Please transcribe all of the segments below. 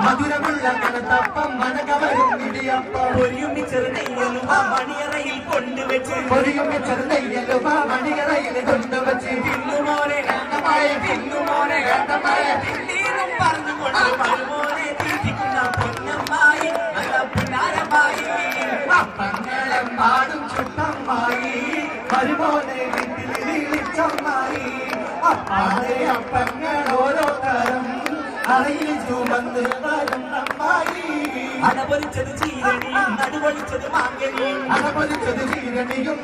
മധുരമുള്ള കനത്തപ്പം മനകവരും ഇടിയപ്പം പൊരിയുമ്മി ചെറുനെയ്യലുവ മണിയറയിൽ കൊണ്ടുവച്ച് മണിയറയിൽ കൊണ്ടുവച്ച് തിന്നുമോനെ കണ്ടമായി തിന്നുമോനെ കണ്ടമായ തിന്നീരും പറഞ്ഞുകൊണ്ട് മരുമോനെ തീറ്റിക്കുന്ന പൊന്നമ്മായി നല്ല പുന്നാരമായി അപ്പങ്ങളും പാടും ചുട്ടമ്മായി മരുമോനെ വീട്ടിൽ വിളിച്ചമ്മായി അപ്പാടെ അപ്പങ്ങൾ ഓരോ തരം അറയിൽ ചുമന്ന് വരും അമ്മായി അടപൊളിച്ചത് ചീരണിയും നടുപൊളിച്ചത് മാങ്കനിയും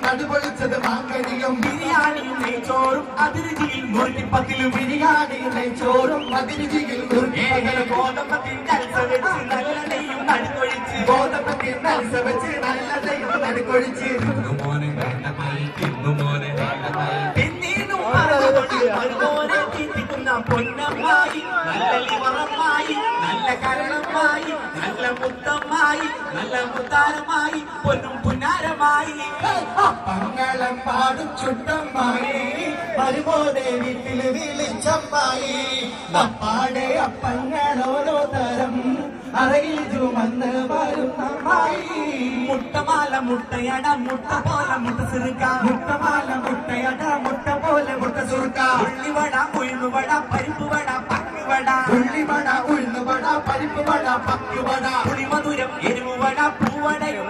നടുപൊളിച്ചത് മാങ്കനിയും ബിരിയാണിയും നെയ്ച്ചോറും അതിരുചിയിൽ നൂറ്റിപ്പത്തിലും ബിരിയാണിയും നെയ്ച്ചോറും അതിരുചിയിൽ ഗോതമ്പത്തിന്റെ അൽസ വെച്ച് നല്ല നെയ്യും നടുക്കൊഴിച്ച് ഗോതമ്പത്തിന്റെ അൽസ വെച്ച് നല്ല നെയ്യും നടുക്കൊഴിച്ച് തിന്നുമോനെ വേണ്ടമായി തിന്നുമോനെ വേണ്ടമായി പിന്നീടും പറഞ്ഞുകൊണ്ട് മരുമോനെ തീറ്റിക്കുന്ന പൊന്നമ്മായി നല്ല ലിവറമ്മായി നല്ല കരണമായി നല്ല മുത്തമ്മായി നല്ല മുത്താരമായി പൊന്നും പുന്നാരമായി അപ്പങ്ങളും പാടും ചുട്ടമ്മായി മരുമോനെ വീട്ടിൽ വിളിച്ചമ്മായി അപ്പാടെ അപ്പങ്ങൾ ഓരോ തരം അറയിൽ ചുമന്ന് വരും അമ്മായി മുട്ടമാല മുട്ടയട മുട്ട പോലെ മുട്ട സുറുക്ക മുട്ടമാല മുട്ടയട മുട്ട പോലെ മുട്ട സുറുക്ക ഉള്ളിവട ഉഴുന്നുവട പരിപ്പുവട പക്കുവട ഉള്ളിവട ഉഴുന്നുവട പരിപ്പുവട പക്കുവട പുളിമധുരം എരിവുവട പൂവടയും